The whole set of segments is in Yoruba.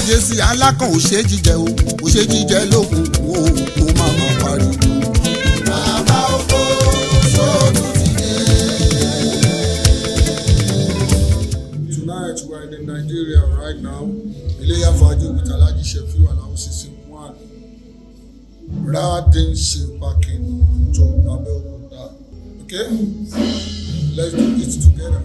májèsí alákàn ò ṣe jíjẹ o ò ṣe jíjẹ lókun o kò má má pariwo. bàbá oko sóòtù ti dé. Tonight we are in Nigeria right now. Ileya Faaji with Adekunle Shefiu Alao season 1. Radin Shepakin to Abeokuta. Okay? Let's do it together.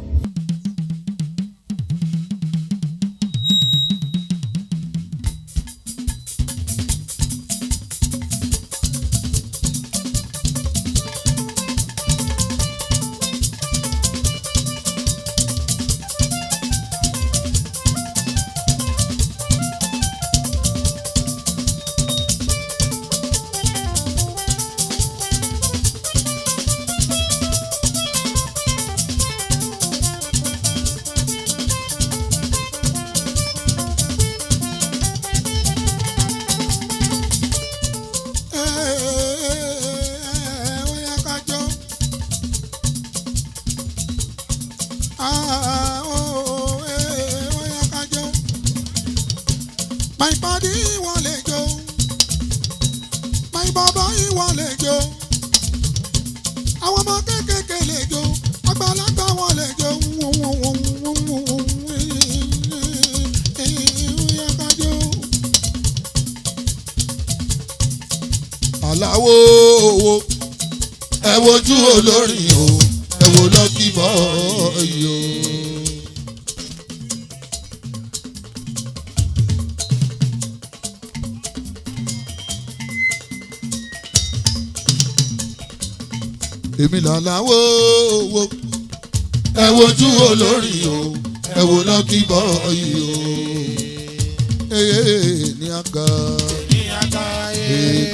My body won't let go. My body won't let go. Àwọn ọmọ kékèké lè jó. Àgbàlagbà wọ́n lè jó. Àlàó owó ẹ wojú olórin o ẹ wo lọ́kì bọ́ọ̀yì o. èmi làlàó owó ẹ wojú olórin o ẹ wo lọ́kì bọ́ọ̀yì o. ní àga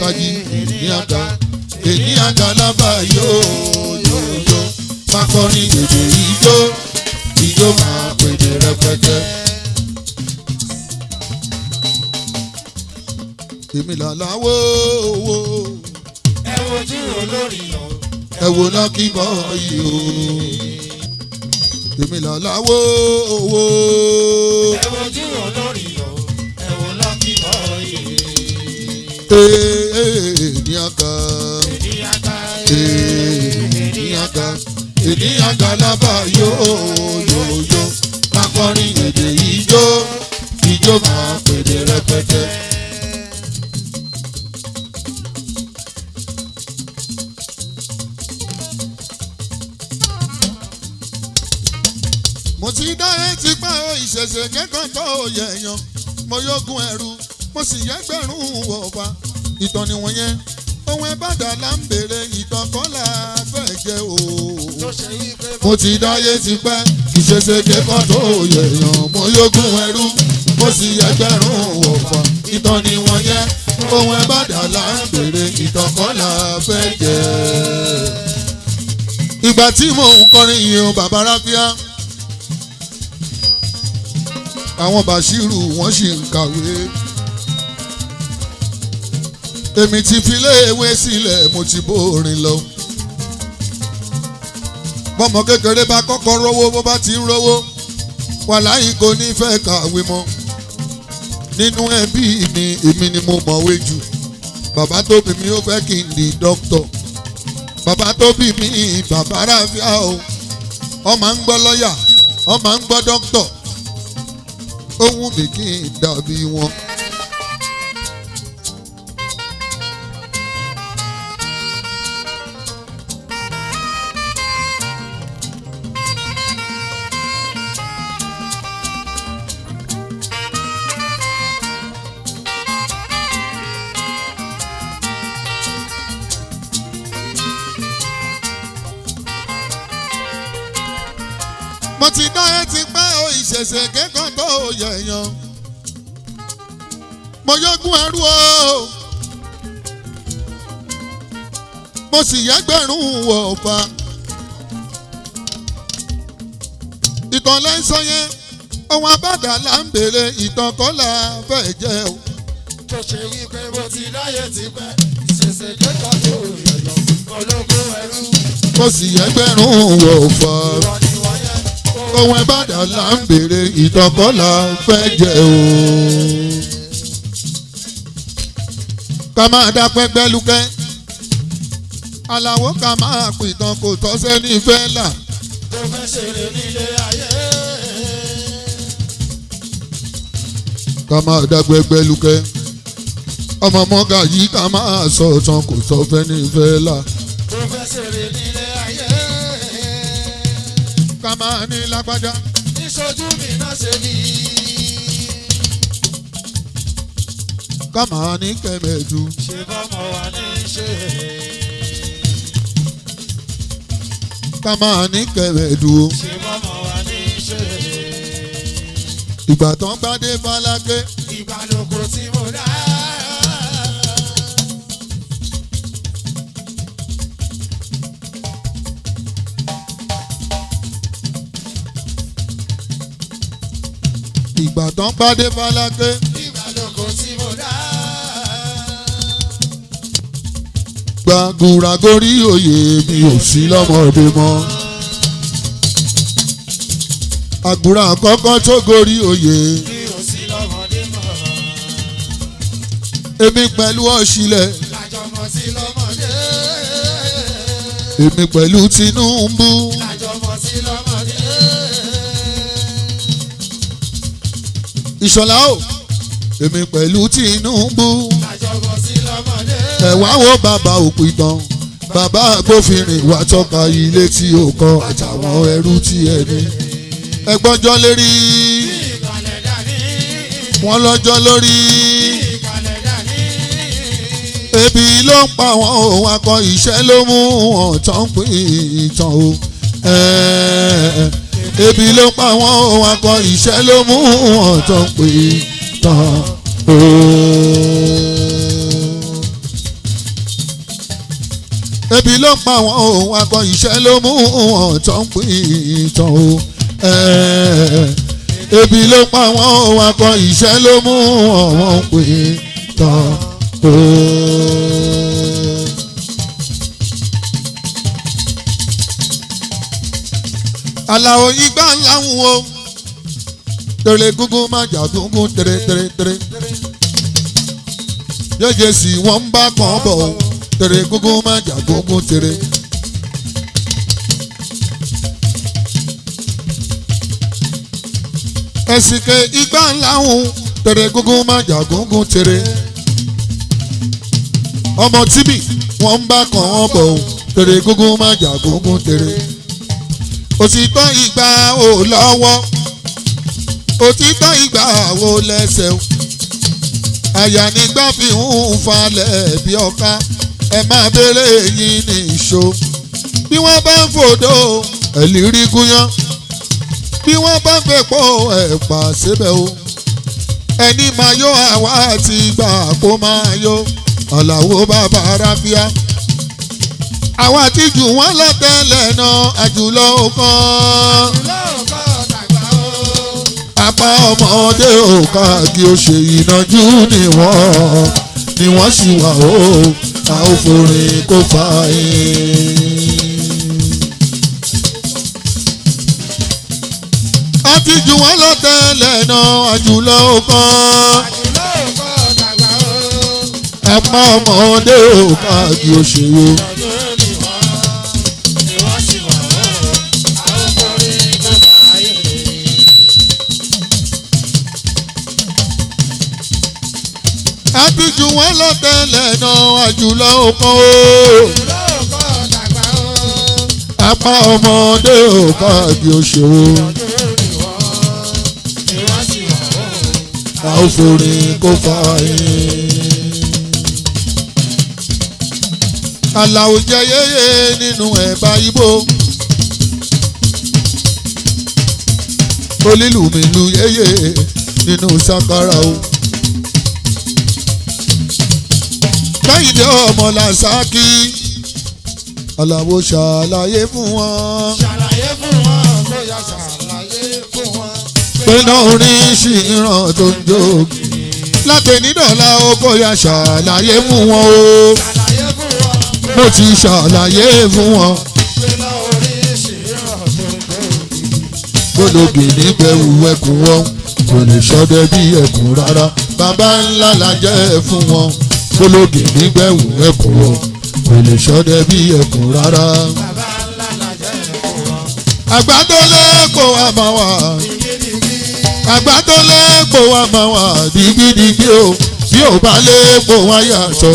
kájí ní àga èní àga lábà yóò máa kọrin èdè ijó máa pèdè rẹpẹtẹ. èmi làlàó owó Ẹ wojú olórin o. ẹ wo lọ́kì bọ́ọ̀yì o. èmi làlàó owó Ẹ wojú olórin o. Ẹ wo lọ́kì bọ́ọ̀yì. ní àga èní àga lábà yóò máa kọrin èdè ijó máa pèdè rẹpẹtẹ. mo ti dáyé ti pẹ́ o ìṣẹ̀ṣẹ̀ kẹ́kọ̀ọ́ tó yẹ̀yàn mo yógun ẹ̀rù mo sì yẹ́gbẹ̀rún wọ̀ọ̀fà ìtàn nìwọ̀nyẹn ohun ẹ̀bàdà là ń béèrè ìtàn kọ́là fẹ́ jẹ́ o. mo ti dáyé ti pẹ́ ìṣẹ̀ṣẹ̀ kẹ́kọ̀ọ́ tó yẹ̀yàn mo yógun ẹ̀rù mo sì yẹ́gbẹ̀rún wọ̀ọ̀fà ìtàn nìwọ̀nyẹn ohun ẹ̀bàdà là ń béèrè ìtàn kọ́là fẹ́ jẹ́. ìgbà tí mò ń kọrin yìí o bàbá ráfíà àwọn Bàṣírù wọ́n sì ń kàwé èmi ti fi léèwé sílẹ̀ mo ti bórin lọ. bọ́mọ kékeré bá kọ́kọ́ rówó bó bá ti ń rówó wàláhì kò ní fẹ́ kàwé mọ́. nínú ẹbí mi èmi ni mo mọ̀wé jù bàbá tó bí mi ó fẹ́ kí n di dókítọ̀ bàbá tó bí mi bàbá ráfíà o ó máa ń gbọ́ lọ́yà ó máa ń gbọ́ dókítọ̀ ó wù mí kí n dàbí wọn. mo ti dá ẹ ti pẹ́ o ìṣẹ̀ṣẹ̀ kẹ́kọ̀ọ́ tó yẹ̀yàn mo yógun ẹrú o mo sì yẹ́gbẹ̀rún wọ̀ọ̀fà ìtàn lẹ́sọ yẹn ohun abàdà là ń béèrè ìtàn kọ́là fẹ́ jẹ́ o. tó ṣe wí pé mo ti dáyé ti pẹ́ ìṣẹ̀ṣẹ̀ kẹ́kọ̀ọ́ tó yẹ̀yàn mo lógun ẹrú. mo sì yẹ́gbẹ̀rún wọ̀ọ̀fà ohun ẹ̀bàdàn là ń béèrè ìtàn kọ́là fẹ́ jẹ́ o. ká máa dá pẹ́gbẹ́lúkẹ́ Àlàó ká máa pìtàn kò tọ́ sẹ́ni fẹ́ là. tó fẹ́ ṣeré nílé ayé. ká máa dá pẹ́gbẹ́lúkẹ́ ọmọ mọ́gà yìí ká máa sọ tán kò tọ́ sẹ́ni fẹ́ là. tó fẹ́ ṣeré nílé ayé. ká máa ní lágbájá. níṣojú mi náà ṣe ní. ká máa ní kẹ́mẹ́dù. ṣe bọ́mọ wa ní ṣe. ká máa ní kẹ́mẹ́dù. ṣe bọ́mọ wa ní ṣe. ìgbà tán bá dé Fálákẹ́. ìbálòpọ̀ tí mo dá. ìgbà tán bá dé Fálákẹ́. ìbálòpọ̀ tí mo dá. gbàgùrà gorí oyè mi ò sí lọ́mọdé mọ́. àgùrà àkọ́kọ́ tó gorí oyè. mi ò sí lọ́mọdé mọ́. èmi pẹ̀lú Ọ̀ṣìlẹ̀. lájọmọ sí lọ́mọdé. èmi pẹ̀lú Tinubu. lájọmọ sí lọ́mọdé. Ìṣọ̀lá o èmi pẹ̀lú Tinubu. lájọmọ sí lọ́mọdé. ẹ wá wo bàbá òpìtàn bàbá agbófinrin wà tọ́ka ilé tí ó kọ́ àtàwọn ẹrú tí ẹ ní. ẹ gbọ́jọ́ lérí ìkàlẹ̀ dání. wọn lọ́jọ́ lórí. ìkàlẹ̀ dání. ebi ló ń pa wọn òun akọ iṣẹ́ ló mú wọn tán pín ìtàn o. ebi ló ń pa wọn òun akọ iṣẹ́ ló mú wọn tán pín ìtàn o. ebi ló ń pa wọn òun akọ iṣẹ́ ló mú wọn tán pín ìtàn o. ebi ló ń pa wọn òun akọ iṣẹ́ ló mú wọn pín ìtàn o. Àlàó yìí gbà ń láwùn o tẹ̀lé gúngún má jà gúngún tẹ̀rẹ̀tẹ̀rẹ̀ yéje sí wọ́n ń bá kàn bọ̀ o tẹ̀rẹ̀ gúngún má jà gúngún tẹ̀rẹ̀. ẹ̀sìnkè igbá ńláhùn tẹ̀rẹ̀ gúngún má jà gúngún tẹ̀rẹ̀. ọmọ tíbì wọ́n ń bá kàn bọ̀ o tẹ̀rẹ̀ gúngún má jà gúngún tẹ̀rẹ̀. òtítọ́ ìgbà ò lọ́wọ́ òtítọ́ ìgbà ò lẹ́sẹ̀ o àyà nígbà fi ń falẹ̀ bí ọ̀ka ẹ máa béèrè yín ní ìṣó bí wọ́n bá ń fòdó ẹ̀lírí gúnyán bí wọ́n bá ń fèpò ẹ̀pà síbẹ̀ o ẹni máa yó àwa àti ìgbà kó máa yó Àlàó bàbá ráfíà àwa ti jù wọ́n lọ tẹ́lẹ̀ náà àjùlọ kan. apá ọmọdé ò ká kí o ṣe ìnàjú ni wọ́n sì wà ó a ó forin kó fà yín. a ti jù wọ́n lọ tẹ́lẹ̀ náà àjùlọ kan. apá ọmọdé ò ká kí o ṣe yó. àbíjú wọn lọ tẹ́lẹ̀ náà àjùlọ ọkàn o. apá ọmọdé ò káàdì òṣèré. a ó forí kó fà yín. Àlàó jẹ yéyé nínú ẹ̀bá ibo. olílùmílù yéyé nínú sakara o. Kẹ́hìndé ọmọ Làṣákì Àlàó ṣàlàyé fún wọn. ṣàlàyé fún wọn bóyá ṣàlàyé fún wọn. pé náà oríṣi ìran tó ń jókè lápẹ̀ nídọ̀lá ó bóyá ṣàlàyé fún wọn o. ṣàlàyé fún wọn. mo ti ṣàlàyé fún wọn. pé náà oríṣi ìran tó ń jókè. gbólógì nígbẹ̀wù ẹkùn wọn kò lè ṣọdẹ bí ẹkùn rárá bàbá ńlá la jẹ́ fún wọn. kólógì nígbẹ̀wò ẹkùn wọ̀ kò lè ṣọdẹ bí ẹkùn rárá. àgbà tó lẹ́kọ̀ọ́ wa máa wà àgbà tó lẹ́kọ̀ọ́ wa máa wà dìgbìdìgbì o bí ò bá lẹ́kọ̀ọ́ wa yàtọ̀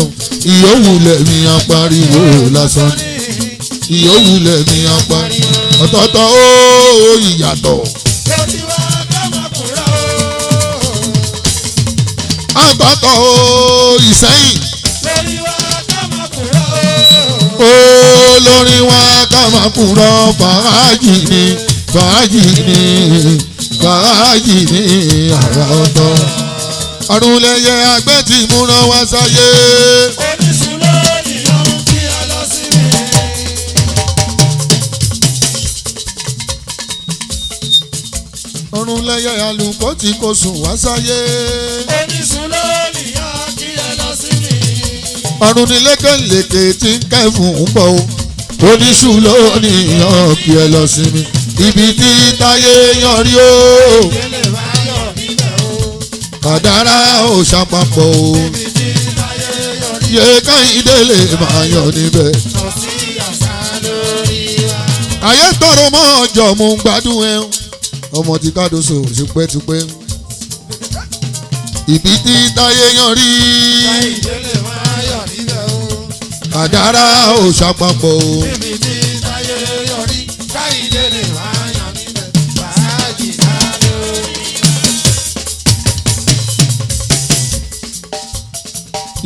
ìyówù lẹ́mí apariwo lásán ìyówù lẹ́mí apariwo ọ̀tọ̀ọ̀tọ̀ ó ìyàtọ̀. àgbàtọ̀ ó ìsẹ́yìn. olórin wa ká máa kúrọ̀ fàájì ni fàájì ni fàájì ni àrà ọ̀tọ̀. Àrùnlẹ̀yẹ àgbẹ̀ tí múná wá sáyé. oníṣùn lónìí ohun tí a lọ sí mi. Àrùnlẹ̀yẹ àlùkò tí kò sùn wá sáyé. oníṣùn lónìí ohun tí a lọ sí mi. Ọ̀run ni lékèlékè tí ń kẹ́fùn ń bọ̀ o. Oníṣùn lónìí hàn kí ẹ lọ sí mi. Ibi tí táyé yan rí o. ìdílé máa yọ̀ níbẹ̀ o. Kàdárà ò ṣàpapọ̀ o. ibi tí táyé yọrí. Yé Kẹ́hìndé lè máa yọ níbẹ̀. lọ sí àṣà lórí wa. Ayé tọrọ mọ́ ọjọ́ mo ń gbádùn ẹ̀ o. Ọmọ ti kádóso tipẹ́tipẹ́. Ibi tí táyé yan rí. ìdílé máa yọ̀ níbẹ̀ o. Kàdárà ò ṣàpapọ̀ o. ibi tí táyé yọrí. ìdílé máa yọ̀ níbẹ̀. fàájì náà lórí.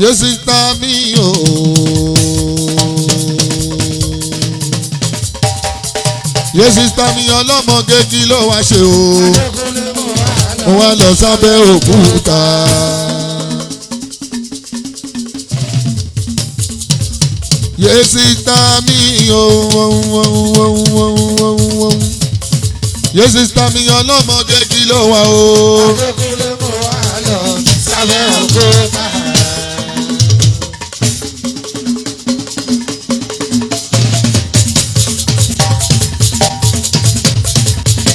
Yé sísá mi o. Yé sísá mi ọlọ́mọge kí ló wá ṣe o. Adekunle mo wà lọ. Mo wá lọ sábẹ́ òkúta. Yé sísá mi o. Yé sísá mi ọlọ́mọge kí ló wá o. Adekunle mo wà lọ. sábẹ́ òkúta.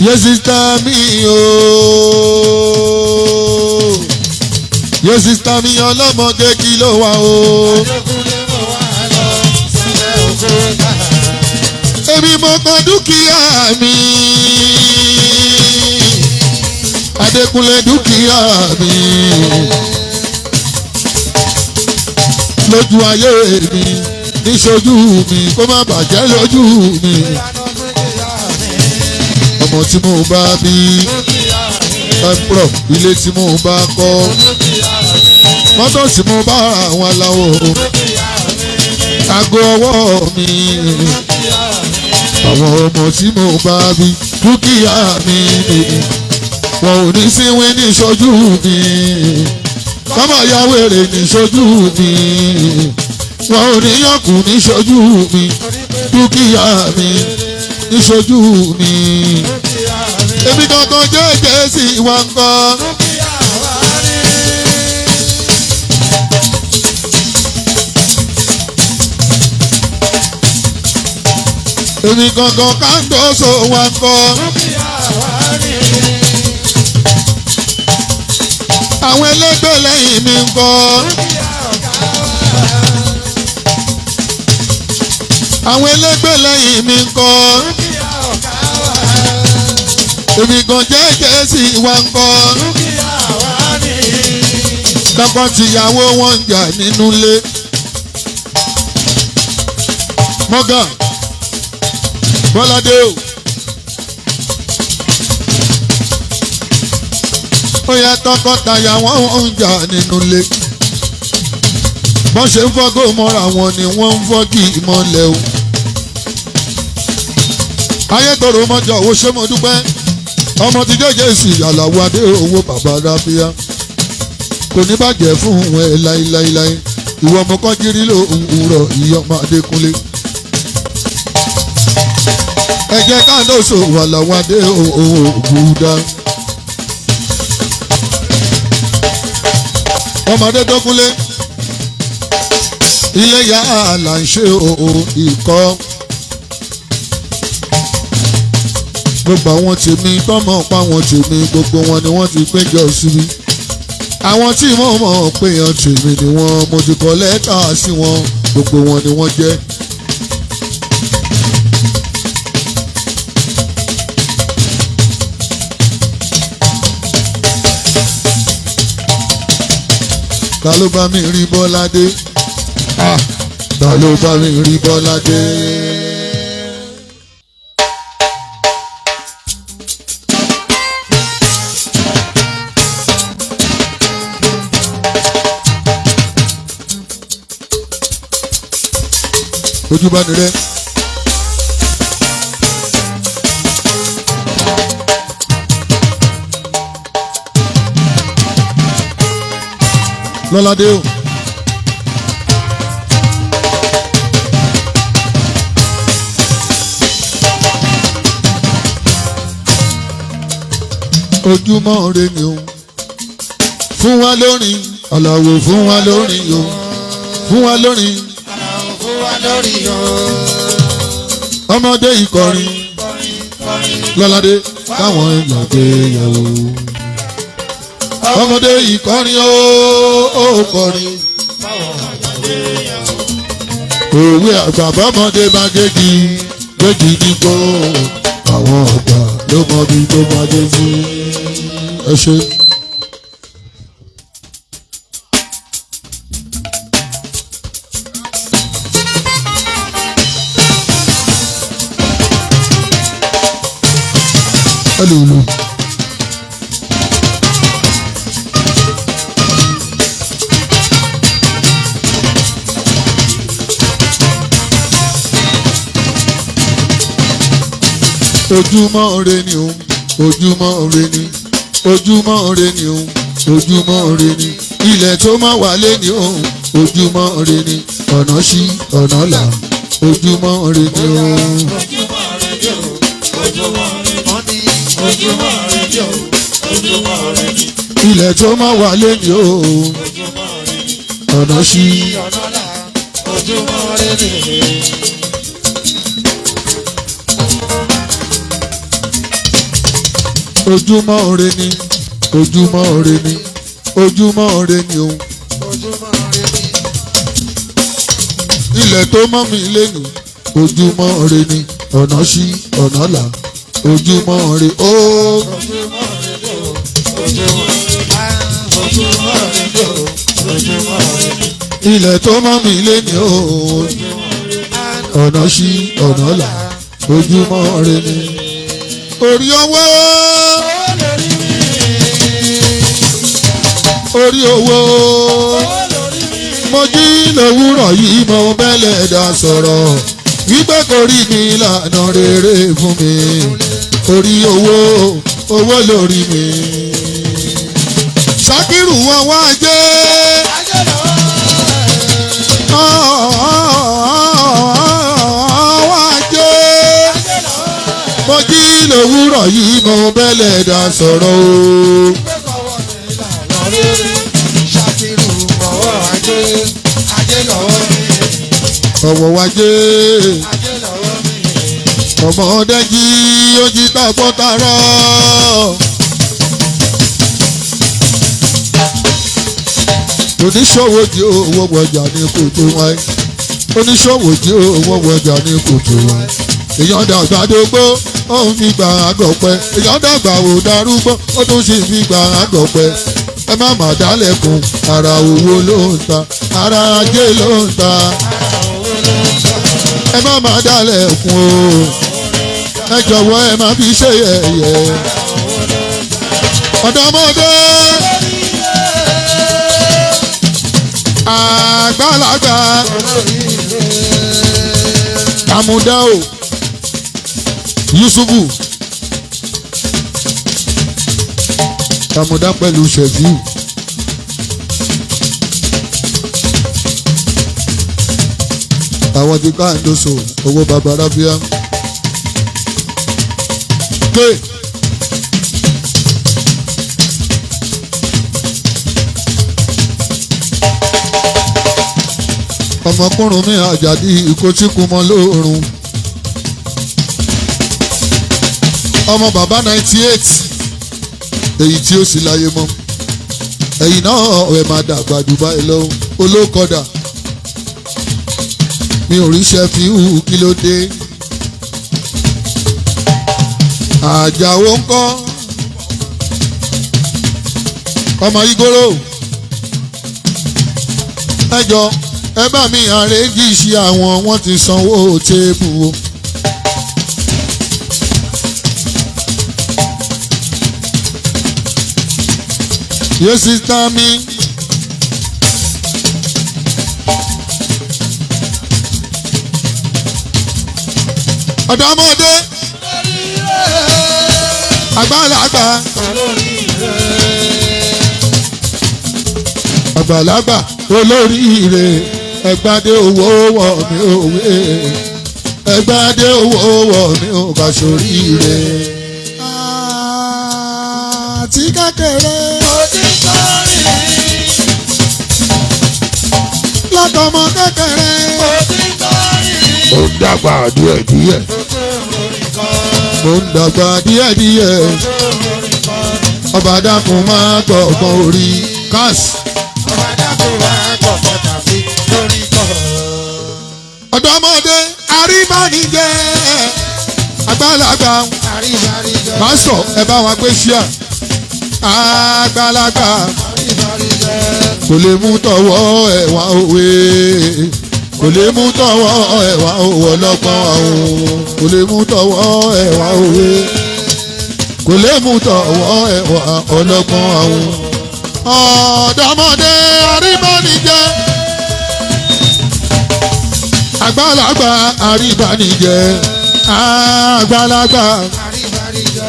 Yé sísá mi o. Yé sísá mi ọlọ́mọge kí ló wá o. Adekunle mo wà lọ. sábẹ́ òkúta. Èmi mo kọ dúkìá mi. Adekunle dúkìá mi. Lójú ayé mi, níṣojú mi, kó má bàjẹ́ lójú mi. Ọmọ tí mo bá bí, ẹ̀pọ̀ ilé tí mo bá kọ́, mọ́tò tí mo bá ra àwọn aláwọ̀, aago ọwọ́ mi. Àwọn ọmọ tí mo bá bí, dúkìá mi. Wọn ò ní síwí níṣojú mi. Kọ́mọ ya wèrè níṣojú mi. Wọn ò ní yọ̀kù níṣojú mi. Dúkìá mi níṣojú mi. Èmi kankan jẹ́jẹ́ sí wa ń kọ́. Èmi kankan kándóso wa ń kọ́. Àwọn ẹlẹ́gbẹ́ lẹ́yìn mi ń kọ́. Àwọn ẹlẹ́gbẹ́ lẹ́yìn mi ń kọ́. Èmi kan jẹ́jẹ́ sí wa ń kọ́. Tọkọ tìyàwó wọn ń jà nínú ilé. Mọ́gà Bọ́ládé o. Ó yẹ tọkọtaya wọn ń jà nínú ilé. Bọ́n ṣe ń fọ́gò mọ́ra wọn ni wọ́n ń fọ́ kí ìmọ̀lẹ̀ o. Ayé tòrò mọ́jọ owó ṣé mo dúpẹ́. Ọmọ ti jẹ́jẹ́ sí Àlàó Adé owó bàbá ráfíà. Kò ní bàjẹ́ fún ẹ láíláíláí. Ìwọ ọmọ kan jírí ló ń rọ ìyọmọ Adékúnlé. Ẹ jẹ́ káńdóso Àlàó Adé owó Bùdá. Ọmọdé Dọ́kúnlé. Ileya là ń ṣe ìkọ́. Gbogbo àwọn tèmi tọ́mọ̀ pa àwọn tèmi gbogbo wọn ni wọ́n ti péjọ síbi. àwọn tí mo mọ̀ pé yan tèmi ni wọ́n mo ti kọ lẹ́tà sí wọn gbogbo wọn ni wọ́n jẹ́. ta ló bá mi rí Bọ́ládé? Ta ló bá mi rí Bọ́ládé? ojú bá ní rẹ. Lọ́ládé o. ojúmọ́ re ni o fún wa lórin Àlàó fún wa lórin o fún wa lórin Àlàó fún wa lórí o. ọmọdé ìkọrin Lọ́ládé káwọn èèyàn gbé yẹ̀wò ọmọdé ìkọrin ó kọrin òwe àgbà bọ́mọdé bá gégi nígbó àwọn ọ̀gbà ló mọ bí tó máa dé sí. ẹ ṣe. ẹ lù lù. ojúmọ́ re ni o ojúmọ́ re ni ojúmọ́ re ni o ojúmọ́ re ni ilẹ̀ tó máa wà lé ni o ojúmọ́ re ni ọ̀nà ṣí ọ̀nà là ojúmọ́ re ni o. Ojúmọ́ rẹ ni o. Ojúmọ́ rẹ ni. Wọ́n ní ojúmọ́ rẹ ni o. Ojúmọ́ rẹ ni. ilẹ̀ tó máa wà lé ni o Ojúmọ́ rẹ ni. ọ̀nà ṣí. Ọ̀nà là. Ojúmọ́ rẹ ni. ojúmọ́ re ni ojúmọ́ re ni ojúmọ́ re ni o Ojúmọ́ rẹ ni. ilẹ̀ tó mọ́ mi lẹ́nu ojúmọ́ re ni ọ̀nà ṣí ọ̀nà là ojúmọ́ re o. Ojúmọ́ rẹ ni o. Ojúmọ́ rẹ ni. Ojúmọ́ rẹ ni o. Ojúmọ́ rẹ ni. ilẹ̀ tó mọ́ mi lẹ́nu o ọ̀nà ṣí ọ̀nà là ojúmọ́ re ni. orí owó orí owó mo jí lówùrọ̀ yìí mo bẹ́lẹ̀ dá sọ̀rọ̀ wípé kò rí mi lànà rere fún mi orí owó owó lórí mi. Ṣàkírù wọn wá jẹ́ wá jẹ́ mo jí lówùrọ̀ yìí mo bẹ́lẹ̀ dá sọ̀rọ̀ o. Ṣàkírù ọwọ́ ajé, ajé lọ́wọ́ mi, ọ̀wọ̀ wájé ajé lọ́wọ́ mi. ọmọdé jí ó jí tàpọ̀ tààrọ̀. oníṣòwò jí owó wọjà ní kòtò wáyé oníṣòwò jí owó wọjà ní kòtò wáyé èèyàn dàgbà dógbó ó ń fi gbà àgọ̀pẹ́ èèyàn dàgbà ò darúgbó ó tún sì fi gbà àgọ̀pẹ́ ẹ má má dálẹ̀kùn ara owó ló ń ta ara ajé ló ń ta ẹ má má dálẹ̀kùn o ẹ jọ̀wọ́ ẹ má fi ṣe yẹ̀yẹ́ ọ̀dọ́mọdé àgbàlagbà àmúdá o Yusufu àmúdá pẹ̀lú Shefiu. àwọn ti ká ìdóso owó bàbá rábíà. pé ọmọkùnrin mi àjàdí ìkótíkù mọ lóòrùn ọmọ bàbá 98 èyí tí ó sì láyé mọ́ ẹ̀yin náà ẹ máa dàgbà jù báyìí lọ olókọ̀dà mi ò rí Shefiu kí ló dé Àjàó ńkọ́ ọmọ igoro ẹjọ ẹ bá mi àrèjì ṣe àwọn wọn ti sanwó téèpù o. yóò sì tán mi. ọ̀dọ́mọdé àgbàlagbà àgbàlagbà olóríire ẹgbàdé owó wọ̀ mí òwe ẹgbàdé owó wọ̀ mí ò bá ṣoríire. àti kékeré mo ti kọrin látọmọ kékeré mo ti kọrin mo ń dàgbà díẹ̀díẹ̀ mo ń dàgbà díẹ̀díẹ̀ ọba dákun máa gbọ̀gbọ̀n orí káàsì. ọba dákun máa gbọ̀gbọ̀n tàbí lórí kọ́. ọ̀dọ́mọdé àríbánijẹ́ àgbàlagbà àríbáríjọ pásítọ̀ ẹ bá wa gbé ṣíà àgbàlagbà àríbáríjọ kò lè mú tọwọ́ ẹ̀wà òwe kò lè mú tọwọ́ ẹ̀wà òwe ọlọ́gbọ́n àwọn kò lè mú tọwọ́ ẹ̀wà òwe kò lè mú tọwọ́ ẹ̀wà ọlọ́gbọ́n àwọn. ọ̀dọ́mọdé àríbánijẹ́ àgbàlagbà àríbánijẹ́ àgbàlagbà àríbáríjọ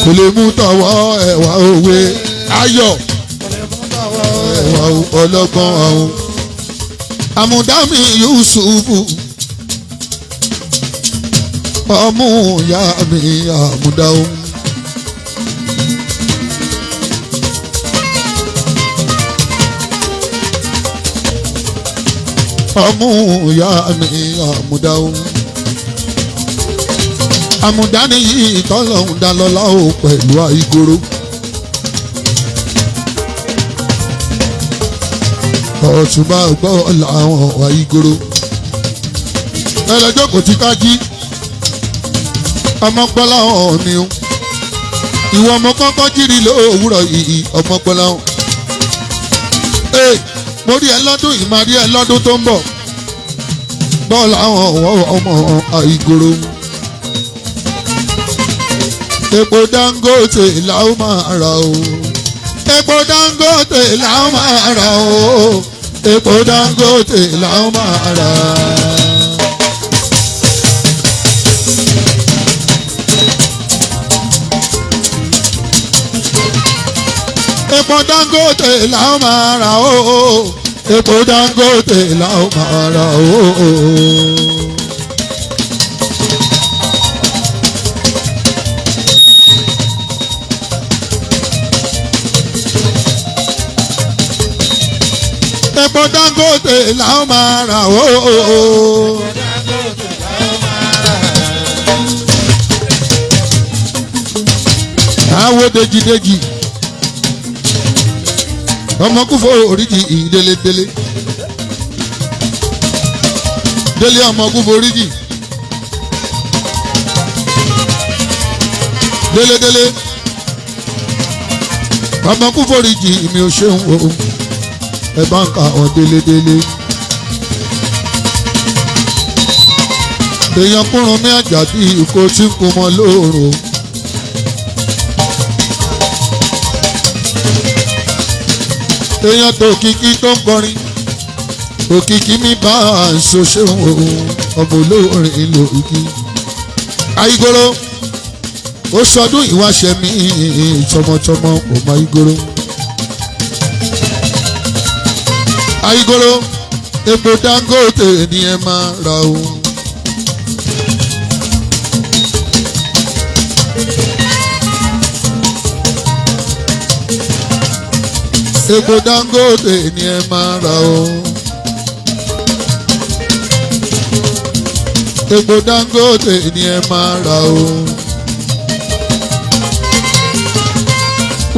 kò lè mú tọwọ́ ẹ̀wà òwe ayọ̀ ẹ̀wà ọlọ́gbọ́n àwọn. àmùdámì Yusufu ọmú ìyá mi àmùdáwó. ọmú ìyá mi àmùdáwó. àmùdá nìyí tọ́lọ́hún dá lọ́lá o pẹ̀lú àìgoro. ọ̀túnba gbọ́ làwọn àìgoro. ẹlẹ́jọ́ kò ti ká jí ọmọ gbọ́ láwọn mi o. ìwọ ọmọ kọ́kọ́ jírí lówùúrọ̀ yìí ọmọ gbọ́ láwọn. mo rí ẹ lọ́dún yìí máa rí ẹ lọ́dún tó ń bọ̀. gbọ́ làwọn ọmọ àìgoro. epo Dangote làwọn máa rà o. epo Dangote làwọn máa rà o. epo Dangote làwọn máa rà. epo Dangote làwọn máa rà o. epo Dangote làwọn máa rà o. epo Dangote làwọn máa rà o. àwo dejideji ọmọ kúfò oríjì ìdélédélé délé ọmọ kúfò oríjì délédélé ọmọ kúfò oríjì mi ò ṣeun o. ẹ bá ń ka ọ̀ délédélé. èèyàn kúrun mi àjàdí ìkó tí ń kun mọ́ lóòrò. èèyàn tó òkìkí tó ń kọrin òkìkí mi bá aṣọ ṣeun ọmọ olórin lòkì. àìgoro ó sọdún ìwáṣẹ mi tọmọtọmọ ọmọ àìgoro. àìgoro epo Dangote ni ẹ máa ra o. epo Dangote ni ẹ máa ra o. epo Dangote ni ẹ máa ra o.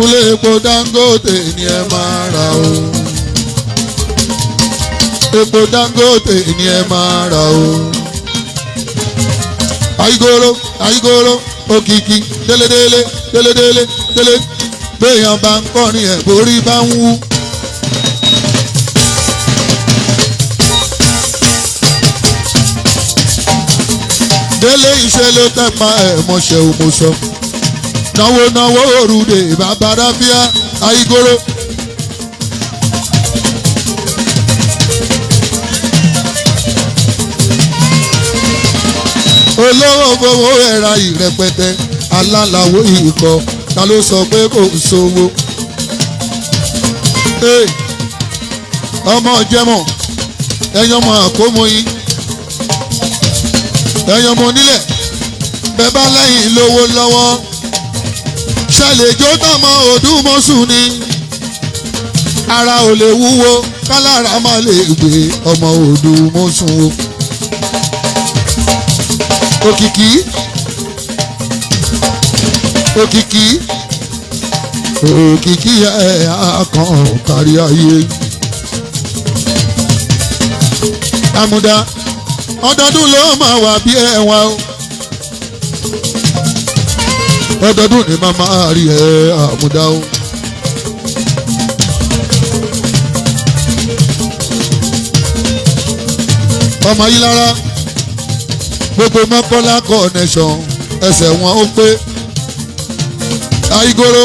Kúnlé epo Dangote ni ẹ máa rà o. Epo Dangote ni ẹ máa rà o. Àyígoro àyígoro òkìkí délédélé délédélé délé béèyàn bá ń kọrin ẹ̀ borí bá ń wú. Délé iṣẹ́ ló tẹ́pa ẹ̀ mọ̀ṣẹ́ òmùsọ̀. Náwó náwó òrùlé bàbá ráfíà àyígoro. Olówó fowó ẹ̀ra ìrẹpẹtẹ alálàwó ìkọ ta ló sọ pé kò sówó. Ọmọ jẹmọ ẹyàn ọmọ àkómọ yín ẹyàn ọmọ onílẹ̀ bẹ́ẹ̀ bá lẹ́yìn lówó lọ́wọ́ ṣàlejò tọmọ òdùmọ̀sùn ni ara ò lè wúwo kálára má lè gbé ọmọ òdùmọ̀sùn o. Òkìkí òkìkí òkìkí ẹ̀ àkàn kárí ayé. Àmùdá ọdọọdún ló máa wà bí ẹ̀wà o. Ọdọọdún ni màmá rí ẹ àmùdá o. Ọmọ yìí lára gbogbo Mọ́kọ́lá connection ẹsẹ̀ wọn ó pé. Àyígoro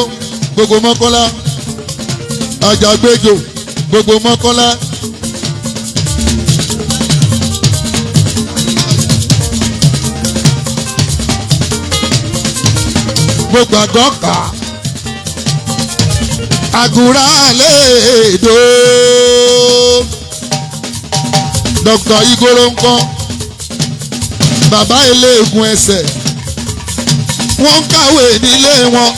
gbogbo Mọ́kọ́lá Àjàgbéjò gbogbo Mọ́kọ́lá. Gbogbo àgọ́kà àgùrà lèdò. Dr. Igoro ńkọ́ bàbá eléegun ẹsẹ̀ wọ́n ń kàwé nílé wọn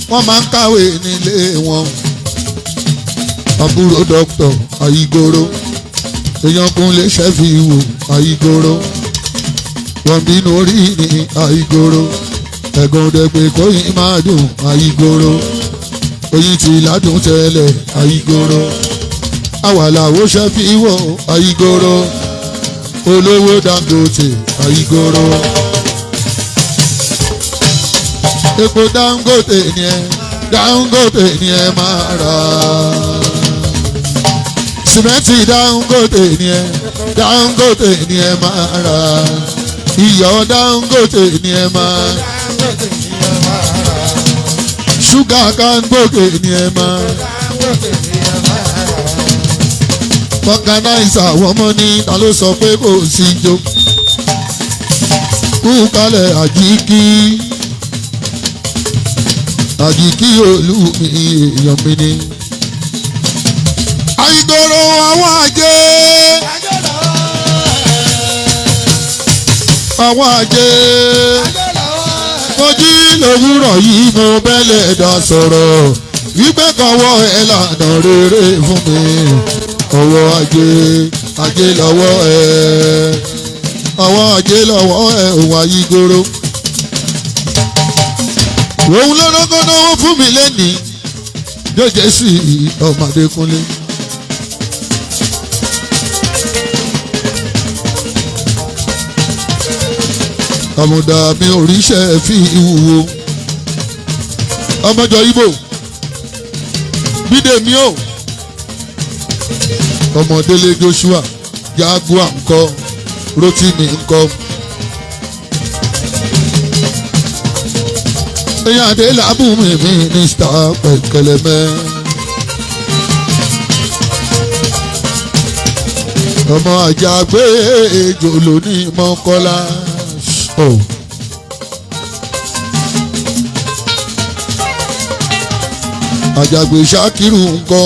wọ́n máa ń kàwé nílé wọn. Àbúrò Dr. Igoro Adekunle Shefiu Igoro wọ́n bínú orí ní Igoro ẹ̀gùn dẹ̀pẹ̀ kóyìn máa dùn Igoro oyin ti ládùn tẹ́lẹ̀ Igoro àwàlàwò Shefiu Igoro olówó Dangote Igoro epo Dangote ni ẹ máa rà sìmẹ́ntì Dangote ni ẹ máa rà iyọ̀ Dangote ni ẹ máa ṣúgà Dangote ni ẹ máa fọkànáìsà àwọn ọmọ ní ta ló sọ pé kò sí jó kú kalẹ̀ àjíkí olúmi èèyàn mi ni. Igoro àwọn àjẹ́ mo jí lówùrọ̀ yìí mo bẹ́lẹ̀ dá sọ̀rọ̀ wípé kọ́wọ́ ẹ̀ lànà rere fún mi. Ọwọ́ ajé lọ́wọ́ ẹ̀ ọwọ́ ajé lọ́wọ́ ẹ̀ òun Igoro. Òun ló rọ́gọ́ náwó fún mi lẹ́nìí jọjẹ sí ọmọ Adekunle. Àmùdá mi ò ríṣẹ́ fi ìwúwo ọmọjọ Ìgbò Bídèmí o ọmọdélé Joshua Jaguar ńkọ́ Rotimi ńkọ́ èyàn adé làbùmí mínísítà pẹ̀kẹlẹ́mẹ́ ọmọ Àjàgbéjò lóní Mọ́kọ́lá Àjàgbé Ṣàkírù ńkọ́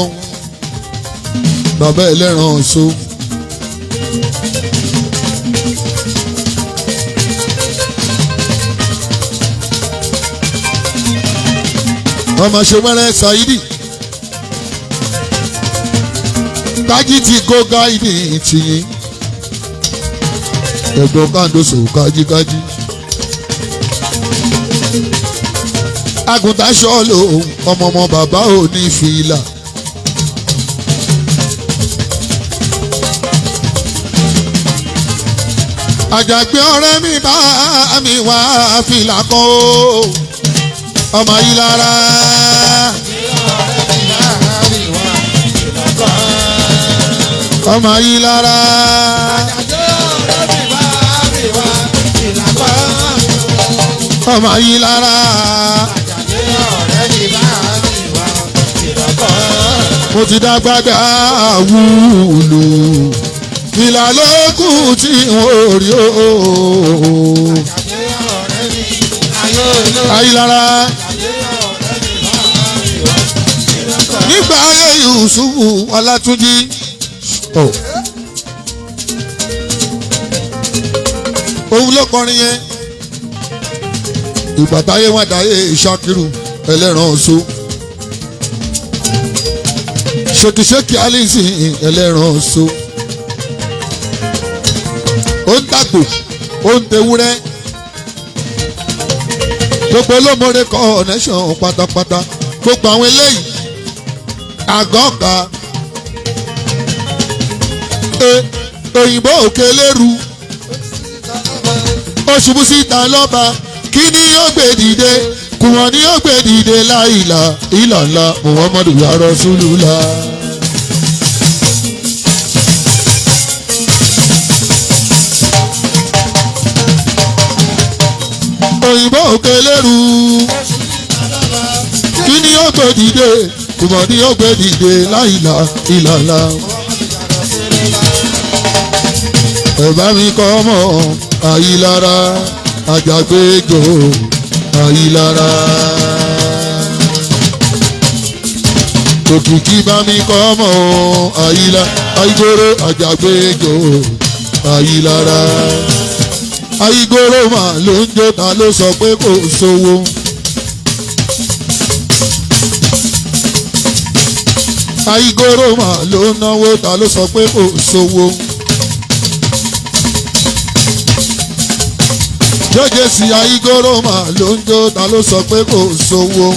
bàbá ẹlẹ́ran ọ̀ṣọ́. ọmọ ṣèwẹ́rẹ́ Saidi Tájí ti kó gáìdì tìyín ẹ̀gbọ́n Kàndóso kájíkájí. àgùntàn ṣọ́ọ̀lù ọmọ bàbá ò ní fìlà. àjàgbé ọ̀rẹ́ mi bá mi wá fìlà kan o ọmọ yìí lára. ọmọ yìí lára. ọmọ yìí lára. mo ti dàgbàdà wúlò fìlà lókùn tí wọ́n rí o. Ayílára. nígbà ayé Yusufu Ọlátúnjí. òun ló kọrin yẹn. ìgbà táyé wá dáyé Ṣakiru ẹlẹ́ran ọ̀ṣọ́. ṣèkìṣèkì Alice ẹlẹ́ran ọ̀ṣọ́. ó ń tàgbò ó ń tewúrẹ́. gbogbo olómọdé connection pátápátá gbogbo àwọn eléyìí àgọ́ ọ̀gá òyìnbó òkè lérú ó ṣubú síta lọ́ba kí ni yóò gbé dìde kùwọ̀n ni yóò gbé dìde láìlà ìlàlà Muhammadu ya Rasulullah. òyìnbó òkè lérú kí ni yóò gbé dìde kùwọ̀n ni yóò gbé dìde láìlà ìlàlà. ẹ̀bá mi kọ́ ọmọ Ayílára Àjàgbéjò Ayílára. òkìkí bá mi kọ́ ọmọ Ayígoro Àjàgbéjò Ayílára. Ayígoro mà ló ń jó ta ló sọ pé kò sówó. Ayígoro mà ló ń náwó ta ló sọ pé kò sówó. jọ́jẹ́ sí Ayígoro mà ló ń jó ta ló sọ pé kò sówó.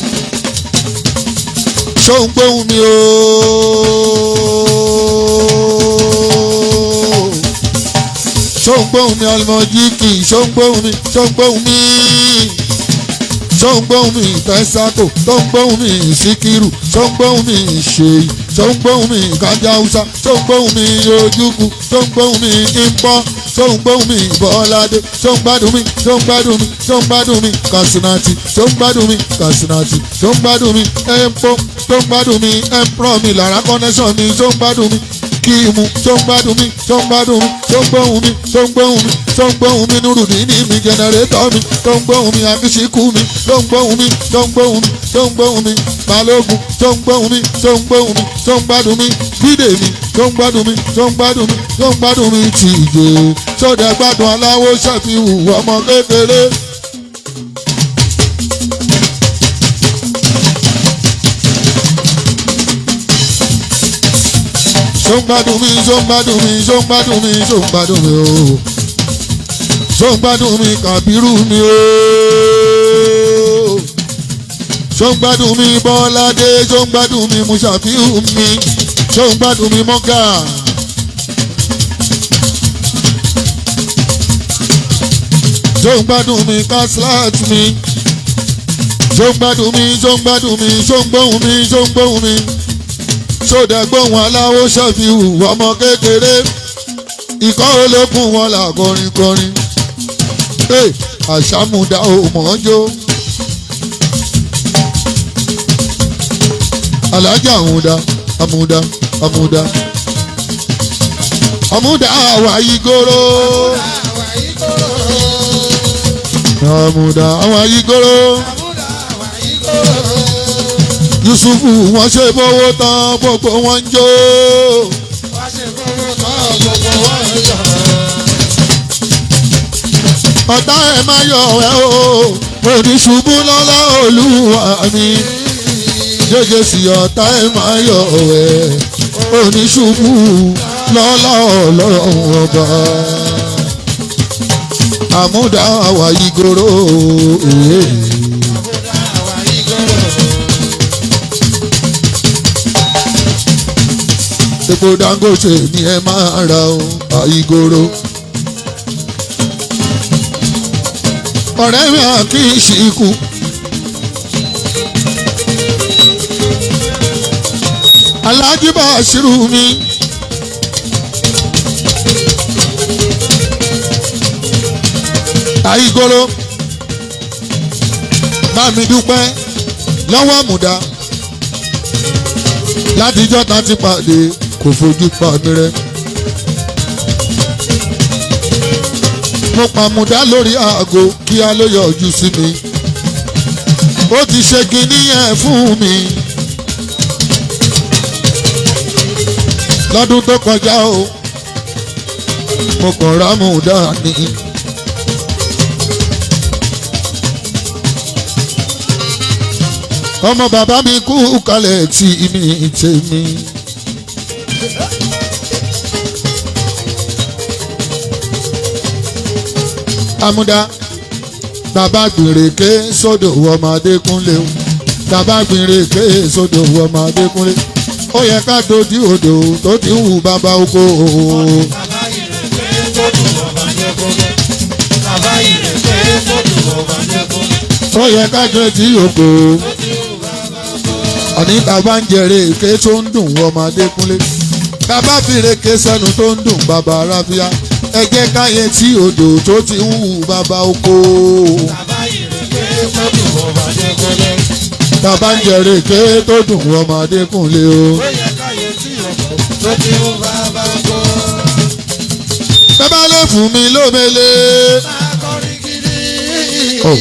ṣóun gbóhùn mi o. ṣóun gbóhùn mi Alimọ̀jíkì ṣóun gbóhùn mi ṣóun gbóhùn mi. ṣóun gbóhùn mi Tẹ́sàkò ṣóun gbóhùn mi Síkírù ṣóun gbóhùn mi Ṣèyí ṣóun gbóhùn mi Kájà Hausa ṣóun gbóhùn mi Ojúkù ṣóun gbóhùn mi Ìpọ́ ṣóun gbóhùn mi Bọ́ládé ṣóun gbádùn mi ṣóun gbádùn mi ṣóun gbádùn mi Kàsínàtì ṣóun gbádùn mi Kàsínàtì ṣóun gbádùn mi Ẹ̀pọ́ ṣóun gbádùn mi Ẹ̀pọ́ mi Lára connection mi ṣóun gbádùn mi Kíìmù ṣóun gbádùn mi ṣóun gbádùn mi ṣóun gbóhùn mi ṣóun gbóhùn mi ṣóun gbóhùn mi Nurudini mi jẹnẹrétọ̀ mi ṣóun gbóhùn mi Akíṣíkú mi ṣóun gbóhùn mi ṣóun gbóhùn mi ṣóun gbóhùn mi Balógun ṣóun gbóhùn mi ṣóun gbóhùn mi ṣóun gbádùn mi Bídèmí ṣóun gbádùn mi ṣóun gbádùn mi ṣóun gbádùn mi Tìjé ṣódẹ gbádùn Aláwo Ṣẹ̀fíù ọmọ kékeré. ṣóun gbádùn mi ṣóun gbádùn mi ṣóun gbádùn mi ṣóun gbádùn mi o. ṣóun gbádùn mi Kàbírù mi o. ṣóun gbádùn mi Bọ́ládé ṣóun gbádùn mi Mùṣàfíù mi ṣóun gbádùn mi Mọ́gà. ṣóun gbádùn mi Kaslat mi ṣóun gbádùn mi ṣóun gbádùn mi ṣóun gbóhùn mi ṣóun gbóhùn mi ṣódẹ gbóhùn Aláwo Ṣẹ̀fíù ọmọ kékeré ikọ́ olókùn wọn là kọrin kọrin àṣàmùdá ò mọ́jó. Alájà àmúdá àmúdá àmúdá àmúdá àwọn Ayígoro àmúdá àwọn Ayígoro Yusufu wọ́n ṣe fowó tán gbogbo wọn ń jó. wọ́n ṣe fowó tán gbogbo wọn ń jó. ọ̀tá ẹ̀ máa yọ̀ ẹ́ o oníṣubú lọ́lá Olúwa mi. jẹ́jẹ́ sí ọ̀tá ẹ̀ máa yọ̀ ẹ́ oníṣubú lọ́lá Ọlọ́run ọba. Àmúdá àwọn Ayígoro. epo Dangote ni ẹ máa ra o àìgòrò. ọ̀rẹ́ mi àkí ìṣìkú. Alhaji Bashiru mi. àìgòrò bá mi dúpẹ́ lọ́wọ́ àmùdá látijọ́ ta ti pàdé kò fojú pa mi rẹ́. mo pàmùdá lórí aago kí a ló yọjú sí mi ó ti ṣe kinní yẹn fún mi lọ́dún tó kọjá o mo kàn rámùdá ní. ọmọ bàbá mi kú kalẹ̀ tí mi tèmi. Àmúdá bàbá gbìnrèké sódò ọmọ Adékúnlé o bàbá gbìnrèké sódò ọmọ Adékúnlé ó yẹ ká dojú odò tó ti wù bàbá oko. Bàbá ìrèké sódò ọmọ Adékúnlé. Bàbá ìrèké sódò ọmọ Adékúnlé. ó yẹ ká dojú odò. àní bàbá ń jẹrè èké tó ń dùn ọmọ Adékúnlé bàbá fìrèké sẹ́nu tó ń dùn bàbá ráfíà ẹ jẹ́ káyé tí odò tó ti ń wù bàbá oko. Bàbá ìrèké sódò ọmọ Adékúnlé. bàbá ń jẹrè èké tó dùn ọmọ Adékúnlé o. Ó yẹ káyé tí odò tó ti ń wù bàbá oko. bàbá lè fún mi lómele. Akọrin gidi. Oh.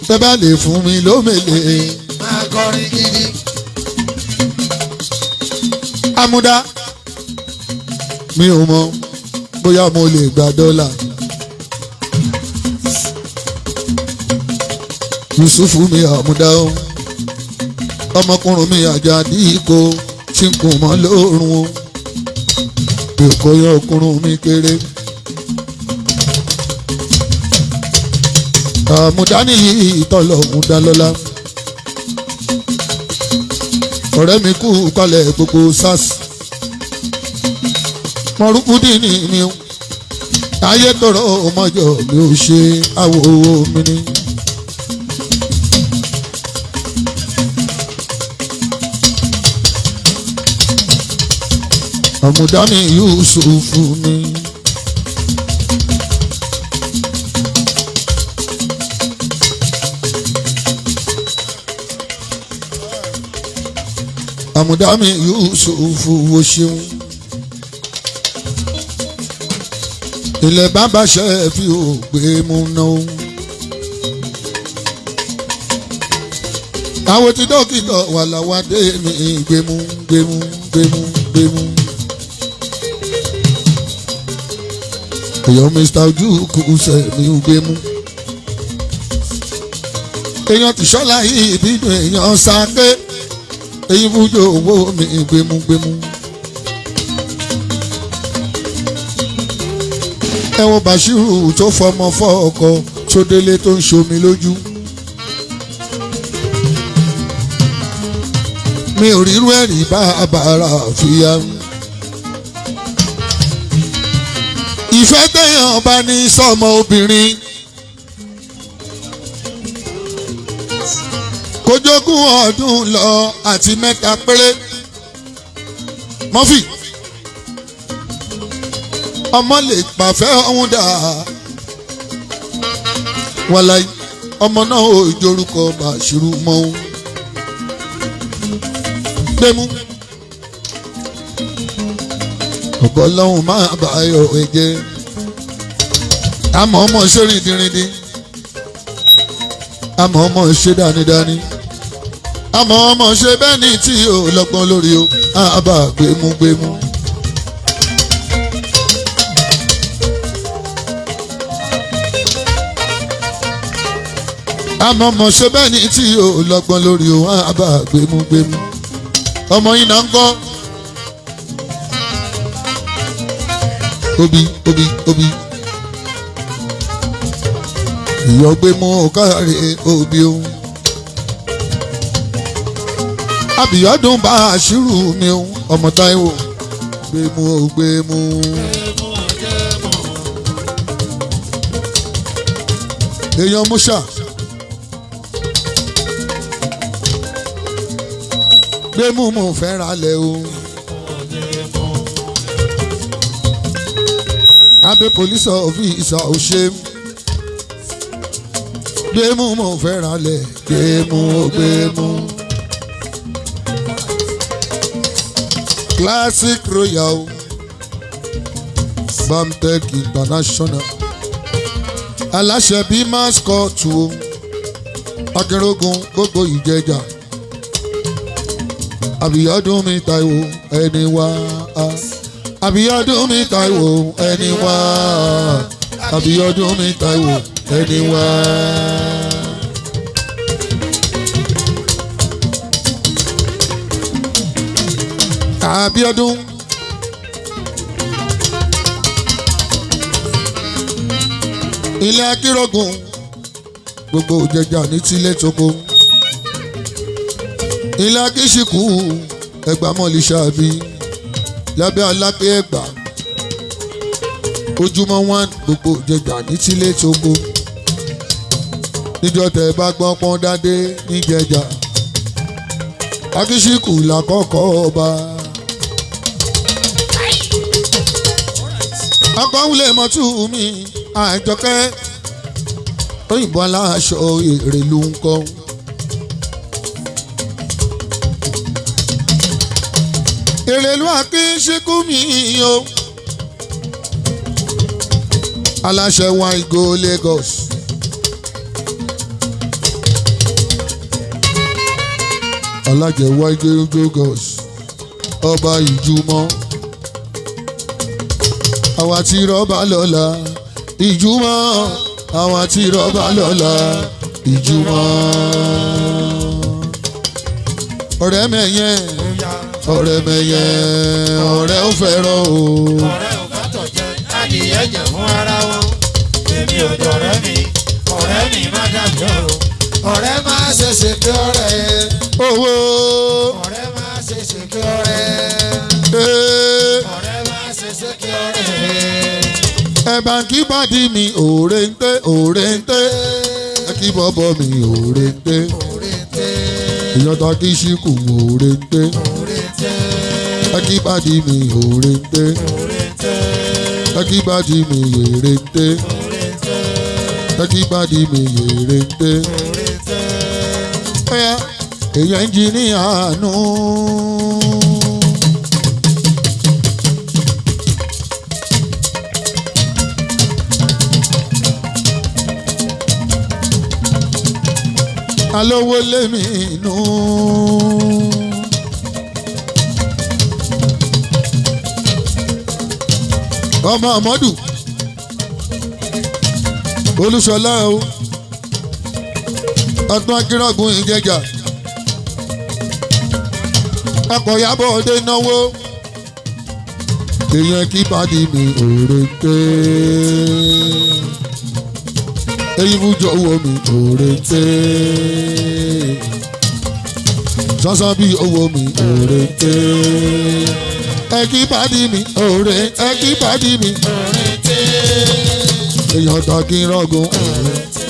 bàbá lè fún mi lómele. Akọrin gidi. Àmúdá mi ò mọ bóyá mo lè gba dọ́là. Yusufu mi Àmúdá o ọmọkùnrin mi Àjàdí ìkó tí n kò mọ lóorùn o èkó yọ ọkùnrin mi kéré. Àmúdá nìyí ìtọ́lọ̀ Àmúdá lọ́la. ọ̀rẹ́ mi kú kalẹ̀ gbogbo sars mọ̀rúkúdínì mi o ayé tọrọ ọmọjọ mi ò ṣe àwọ̀ mi ni. Àmúdá mi Yusufu mi. Àmúdá mi Yusufu wo ṣeun. ilẹ̀ bàbá Shefiu gbé mú náà. àwọn tí dókítà wà láwádé mi gbémú gbémú gbémú gbémú. èèyàn Mr. Ojukwu sẹ́mi gbémú. èèyàn tìṣọ́lá yìí bínú èèyàn sáké. èyí fújò owó mi gbémú gbémú. ẹ̀wọ̀n Bashiru tó fọmọ fọ́ ọkọ tó délé tó ń ṣomi lójú. mi ò rírú ẹ̀rí bá àbára fìyà. ìfẹ́ tẹ̀yàn bá ní sọ́mọ obìnrin. kó jogún ọdún lọ àti mẹ́ta péré. Murphy ọmọ lè pàfẹ́ ọ̀hún dà. wàláì ọmọ náà ò jorúkọ Bashiru mọ́ ọ́n. gbẹmú ọ̀gọ́ lọ́hùn máa bá ayọ̀ ẹ̀jẹ̀. àmọ́ ọmọ ṣe rìndìnrìndìn. àmọ́ ọmọ ṣe dánidáni. àmọ́ ọmọ ṣe bẹ́ẹ̀ ni tí ò lọ́gbọ́n lórí o. àbá gbẹmú gbẹmú. àmọ́ ọmọ ṣe bẹ́ẹ̀ ni tí ò lọ́gbọ́n lórí o. àbá gbẹmú gbẹmú. ọmọ yìí náà ń kọ́. obi obi obi. ìyọ̀gbé mú káre obi o. Abíọ́dún bá àṣírù mi o ọmọ Táíwò gbémú o gbémú. èèyàn Musa gbémú mo fẹ́ ra lẹ̀ o. abẹ́ police officer ò ṣe gbémú mo fẹ́ ra lẹ̀ gbémú o gbémú. Classic Royal Bamtech International aláṣẹ bí mascot o akérògùn gbogbo Ìjẹ̀jà Abíọ́dún mi Táíwò ẹni wá Abíọ́dún mi Táíwò ẹni wá Abíọ́dún mi Táíwò ẹni wá. Abíọ́dún ilé akérògùn gbogbo Ìjẹ̀jà ní tilé tóko ilé akíṣìkù Ẹ̀gbá mọ̀lìṣàbí lábẹ́ Aláké Ẹ̀gbá ojúmọ́ wọn gbogbo Ìjẹ̀jà ní tilé tóko níjọ́ tẹ́ bá gbọ́n pọ́n dádé níjẹ̀jà akíṣìkù làkọ́kọ́ ọba. akọ́wulẹ̀ mọ́tò mi Àjọkẹ́ òyìnbó aláṣọ èrè ló ń kọ́. èrèlú akínṣekú mi o aláṣẹ wine go Lagos. alájẹ wine go Lagos ọba Ìjùmọ̀ àwa tí rọ́bà lọ́la Ìjùmọ̀ àwa tí rọ́bà lọ́la Ìjùmọ̀. ọ̀rẹ́ mẹ́yẹ ọ̀rẹ́ mẹ́yẹ ọ̀rẹ́ ò fẹ́ràn o. ọ̀rẹ́ ò bá tọ̀ jẹ́ adìyẹ jẹ̀ fún ara wọn. èmi ò dọ̀rẹ́ mi ọ̀rẹ́ mi má dàgbọ́ o. ọ̀rẹ́ má ṣe ṣe kí ọ̀rẹ́. owó. ọ̀rẹ́ má ṣe ṣe kí ọ̀rẹ́. ọ̀rẹ́ má ṣe ṣe kí ọ̀rẹ́. ẹ̀bà kí bàdí mi òòrè ń tẹ́ òòrè ń tẹ́ kí bọ́bọ́ mi òòrè ń tẹ́ èèyàn ta kí ṣíkù òòrè ń tẹ́ kí bàdí mi òòrè ń tẹ́ kí bàdí mi yèrè ń tẹ́ kí bàdí mi yèrè ń tẹ́ èèyàn ẹnjìníà nù. alówó lémi inú. ọmọ àmọ́dù olúṣọlá o ọdún akérògùn Ìjẹ̀jà akọ̀yàbọ̀ ọdẹ náwó èèyàn kí pàdé mi òòrè tẹ́ èyí fújọ owó mi òòrè tẹ́ sọ́sọ́ bí owó mi òòrè tẹ́ ẹkí pàdé mi òòrè ẹkí pàdé mi òòrè tẹ́ èèyàn tó kí n rọ́gùn òòrè tẹ́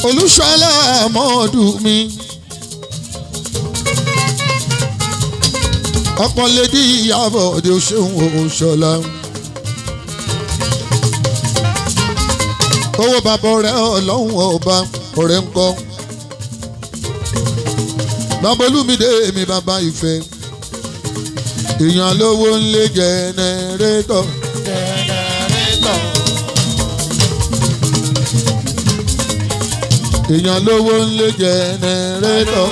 olúṣọlá àmọ́ọ̀dù mi ọ̀pọ̀ lédi ìyàbọ̀ òde òṣèlú òṣọlá. owó bàbá ọ̀rẹ́ ọlọ́run ọba ọ̀rẹ́ ń kọ́ bàbá olúmídé mi bàbá ìfẹ́ èèyàn lówó ń lé jẹnẹrétọ̀ èèyàn lówó ń lé jẹnẹrétọ̀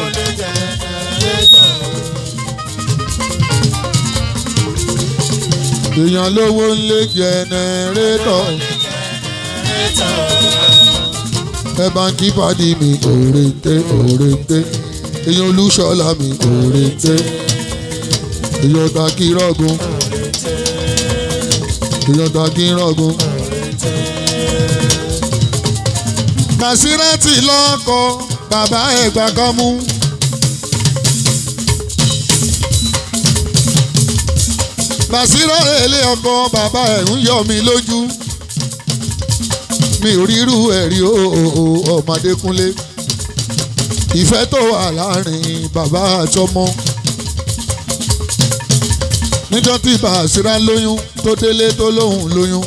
èèyàn lówó ń lé jẹnẹrétọ̀ ẹ bá ń kí pàdé mi òòrè tẹ́ òòrè tẹ́ èèyàn olúṣọlá mi òòrè tẹ́ èèyàn ta kí rọ́gùn èèyàn ta kí rọ́gùn. Kàsírátì lọ́kọ̀ bàbá Ẹ̀gbá kan mú Bàṣírà èlé ọkọ bàbá ẹ̀ ń yọ mi lójú mi ò rírú ẹ̀rí ọmọ Adékúnlé ìfẹ́ tó wà láàrin bàbá àtọmọ níjọ́ tí Bàṣírà lóyún tó délé tó lóhùn lóyún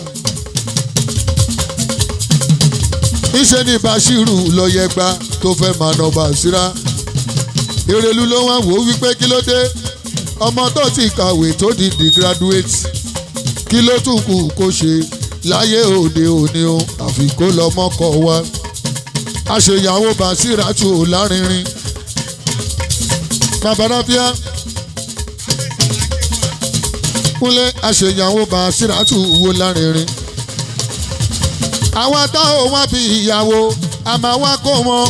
iṣẹ́ ní Bàṣírù lọ́yẹ̀gbá tó fẹ́ máa nà Bàṣírà Ìrẹ̀lú ló wá wò ó wípé kí ló dé ọmọ tó ti kàwé tó di graduate kí ló tún kù kó ṣe láyé òde òní o àfi kó lọ mọ́kọ wá àṣeyàwó Bàṣírà tù ó lárinrin babaláfíà Kúnlé àṣeyàwó Bàṣírà tù wó lárinrin àwa táwọn wá bí ìyàwó a máa wá kó wọn.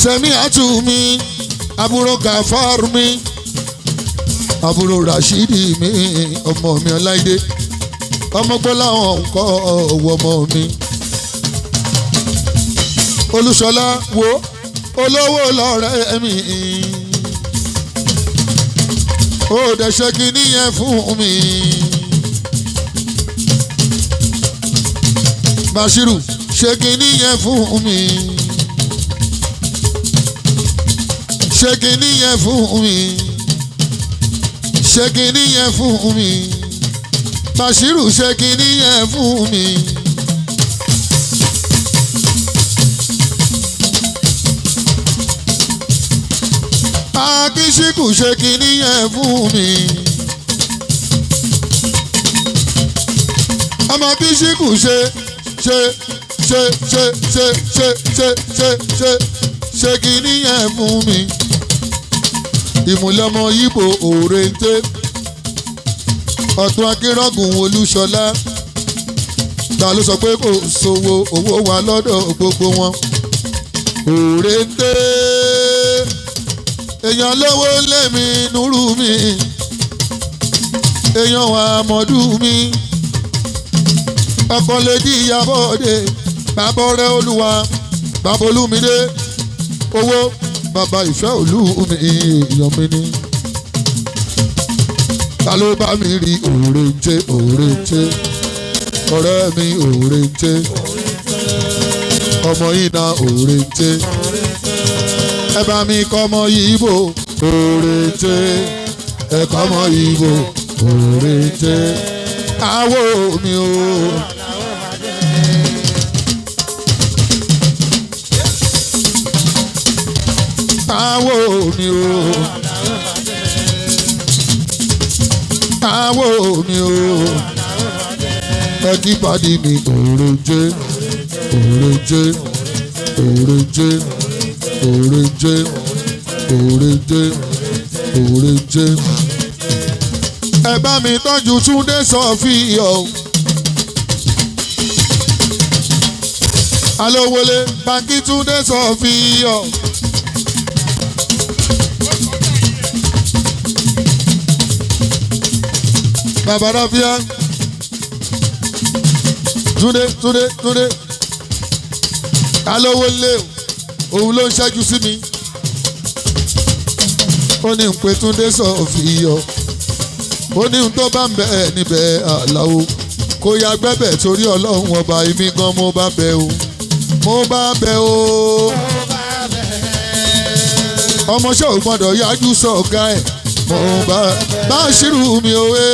Sẹ́mi àtú mi àbúrò Gàfár mi àbúrò Rashidi mi ọmọ mi Ọláìdé ọmọ Gbọ́láhàn ńkọ́ ọ̀wọ́ ọmọ mi. Olúṣọlá wo olówó lọ́rẹ́ mi ó dẹ̀ ṣe kínní yẹn fún mi. Bàṣírù ṣe kínní yẹn fún mi. Ṣe kínní yẹn fún mi. Ṣe kínní yẹn fún mi. Bàṣírù ṣe kínní yẹn fún mi. Akíṣíkù ṣe kínní yẹn fún mi. Ọmọ Akíṣíkù ṣe kínní yẹn fún mi. Ìmùlẹ̀ ọmọ Yíbò òrèǹté ọ̀tún Akínrọ́gùn Olúṣọlá ta ló sọ pé kò sówó owó wà lọ́dọ̀ gbogbo wọn òrèǹté èèyàn lówó lẹ́mi núrú mi èèyàn wà mọ́dú mi ọkọ lèdí Ìyábọ̀dé bàbá ọ̀rẹ́ Olúwa bàbá Olúmídé owó bàbá ìfẹ́ Olúmi èèyàn mi ni ta ló bá mi rí òrèǹté òrèǹté ọ̀rẹ́ mi òrèǹté ọmọ yìí na òrèǹté ẹ bá mi kọ́ ọmọ Yíbò òrèǹté ẹ kọ́ ọmọ Yíbò òrèǹté àwo mi o. Àwo mi o. Àwo mi o. Ẹ kí pàdé mi òrèǹté òrèǹté òrèǹté òrèǹté òrèǹté òrèǹté. Ẹ bá mi tọ́jú Túndé Sọ̀fíọ̀. Alówólé báńkì Túndé Sọ̀fíọ̀. Bàbá Ráfíà Túndé Alówólé òun ló ń ṣẹ́jú sí mi. Ó ní ń pe Túndé Sọ̀fíọ̀. Ó ní ohun tó bá ń bẹ níbẹ̀ Àlàó kó ya gbẹ́bẹ̀ torí Ọlọ́run ọba èmi gan mo bá bẹ o mo bá bẹ o. Ọmọọṣẹ́ ò gbọ́dọ̀ yájú sọ̀gá ẹ̀ mo bá Bàṣírù mi òwe.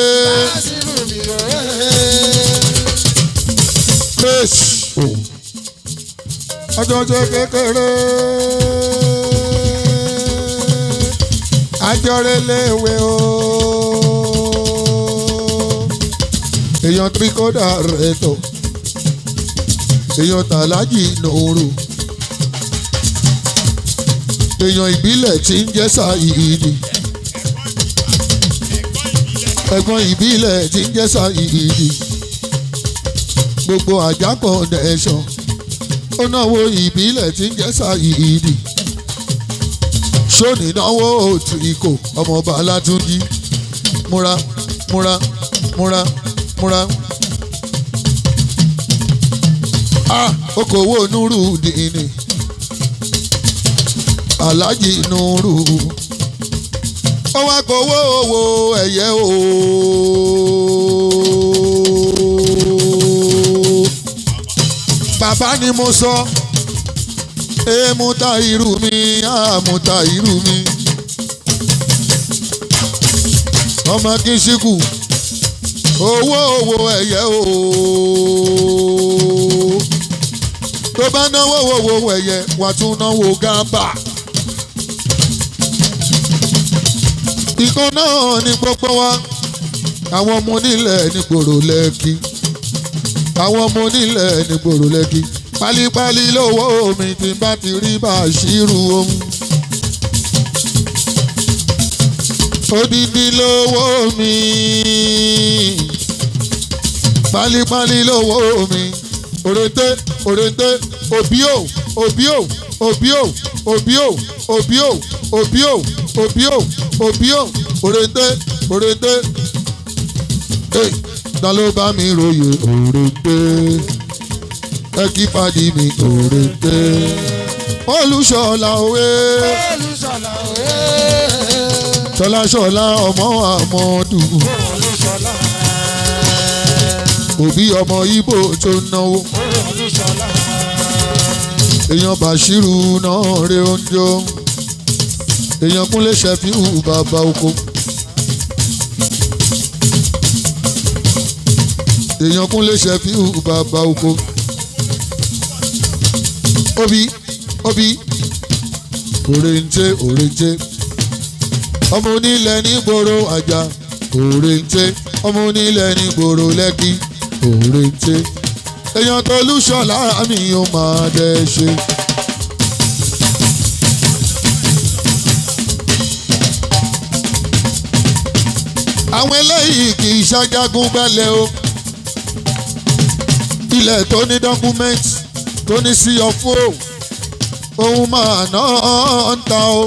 Ọjọ́ jẹ́ kékeré àjọrẹ́lẹ́wẹ̀ o. Èèyàn tíríkọ́dà rẹ̀ tọ̀ èèyàn tàlájì nòrò èèyàn ìbílẹ̀ tí ń jẹ́ Sáìdì ẹ̀gbọ́n ìbílẹ̀ tí ń jẹ́ Sáìdì gbogbo àjákọ̀ nẹ̀ṣọ̀ ó náwó ìbílẹ̀ tí ń jẹ́ Sáìdì sóní náwó òtúikò ọmọọba Alátúnjí múra múra múra múra. Okòwò Nurudini Alhaji Nuru ó wá gbowó owó ẹ̀yẹ o. bàbá ni mo sọ èmúta irú mi àmúta irú mi ọmọ kí n ṣíkù owó owó ẹ̀yẹ o. tó bá náwó owó ẹ̀yẹ wà tún náwó gábà. ìkan náà ní gbogbo wa àwọn ọmọ onílẹ̀ ní gbòòrò lẹ́kì àwọn ọmọ onílẹ̀ ní gbòòrò lẹ́kì pálípálí lówó mi tí n bá ti rí Bàṣírù ohun odidi lówó mi pálípálí lówó mi òrèǹté òrèǹté òbíò òbíò òbíò òbíò òbíò òbíò òbíò òbíò òrèǹté òrèǹté ta ló bá mi ròyè òrèǹté ẹ kí fàdí mi òrèǹté Olúṣọlá òwe ṣọlá ọmọ àmọ́dù òbí ọmọ Ìgbò tó náwó èèyàn Bàṣírù náà rè oúnjẹ èèyàn Kúnlé Ṣẹ̀fíù bàbá oko èèyàn Kúnlé Ṣẹ̀fíù bàbá oko òbí òrèǹté òrèǹté ọmọ onílẹ̀ ní gbòòrò àjà òrèǹté ọmọ onílẹ̀ ní gbòòrò lẹ́kì òrèǹté èèyàn tó Olúṣọlá mi ò máa dẹ̀ ṣe. àwọn eléyìí kì í ṣàjágún gbẹ́lẹ̀ o ilẹ̀ tó ní dọ́kúmẹ́ǹtì tó ní sí ọ̀fọ̀ ohun máa náà ń ta o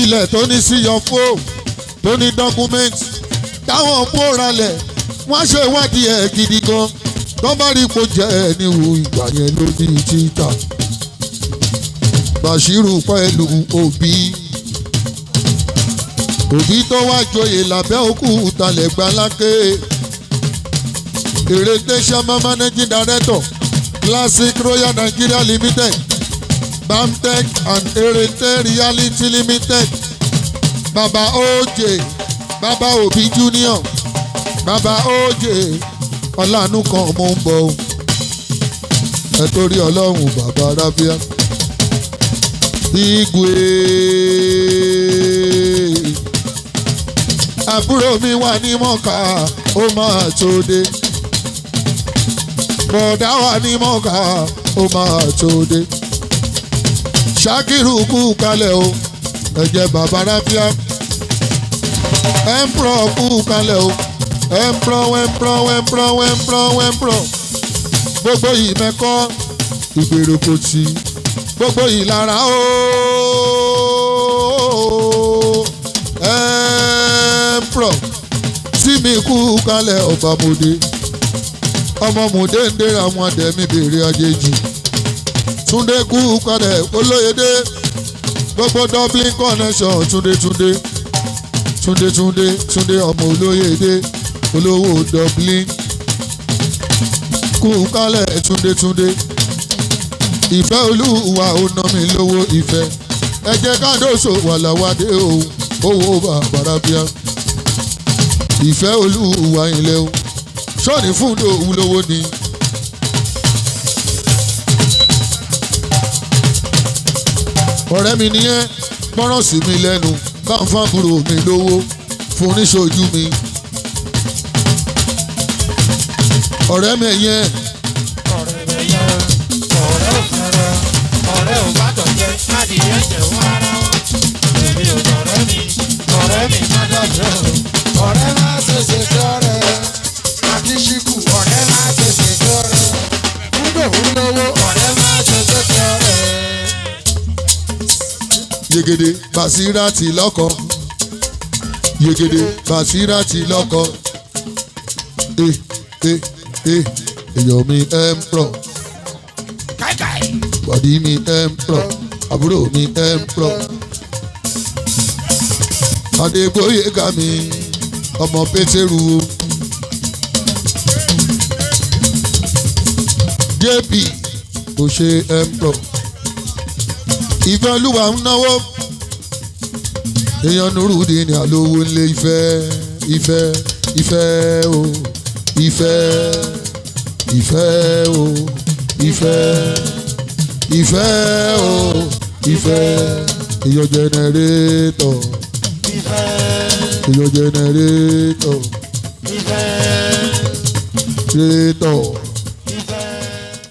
ilẹ̀ tó ní sí ọ̀fọ̀ tó ní dọ́kúmẹ́ǹtì táwọn fòralẹ̀ wọ́n ṣe ìwádìí ẹ̀ gidi gan tó bá rí ipò jẹ́ ẹ̀ níwò ìgbà yẹn ló ní títà Bàṣírù pẹ̀lú òbí tó wá joyè l'Abẹ́òkúta lẹ́gbàá lákè Èrèǹté Chairman Managing Director Classic Royal Nigeria Limited Bamtech and Èrèǹté Reality Limited Baba OJ Baba Obi Junior Baba OJ ọ̀làánú kan mo ń bọ̀ ẹ torí Ọlọ́run bàbá rábíà Igwe àbúrò mi wà ní Mọ́kà ó máa tó dé bọ̀dá wà ní Mọ́kà ó máa tó dé Ṣàkírù kú kalẹ̀ o ẹ̀jẹ̀ bàbá rábíà ẹ̀mprọ̀ kú kalẹ̀ o ẹ̀mprọ̀ gbogbo yìí mẹ́kọ́ ìgbèrò kò tí gbogbo yìí lára o ẹ̀mprọ̀ tí mi kú kalẹ̀ ọba mòde ọmọ mòde ń dé àwọn àdẹ̀mí bèrè àjèjì Túndé kú kalẹ̀ olóyèdè gbogbo Dublin connection Túndé ọmọ olóyèdè olówó Dublin kú kálẹ̀ Túndé ìfẹ́ Olúwa ó ná mi lówó ìfẹ́ ẹ jẹ́ káńdóso wàlàwádé owó bàbàràbíà ìfẹ́ Olúwa ilẹ̀ o sọ́ọ̀nì fúndò wúlówó ni. ọ̀rẹ́ mi nìyẹn gbọ́ràn sí mi lẹ́nu bá ń fábùrò mi lówó fún oníṣojú mi. ọ̀rẹ́ mi yẹn. ọ̀rẹ́ ò bá tọ̀jẹ́ adìyẹ jẹ̀wọ́ ara wọn. èmi ò dọ̀rẹ́ mi ọ̀rẹ́ mi má dọ̀jọ́. ọ̀rẹ́ má ṣe ṣe kí ọ̀rẹ́ akíṣíkù ọ̀rẹ́ má ṣe ṣe kí ọ̀rẹ́ fúndò fúnlówó ọ̀rẹ́ má ṣe ṣe kí ọ̀rẹ́. Yegede Basirati lọ́kọ Yegede Basirati lọ́kọ èèyàn mi Emperor bọ̀dí mi Emperor àbúrò mi Emperor Adégbóyèga mi ọmọ Pétérù JP kò ṣe empro ìfẹ́ olúwa ń náwó èèyàn Nurudeen ní àlówó ńlé ìfẹ́ o ìfẹ́ o ìfẹ́ o ìfẹ́ èèyàn jẹnẹrétọ̀ èèyàn jẹnẹrétọ̀.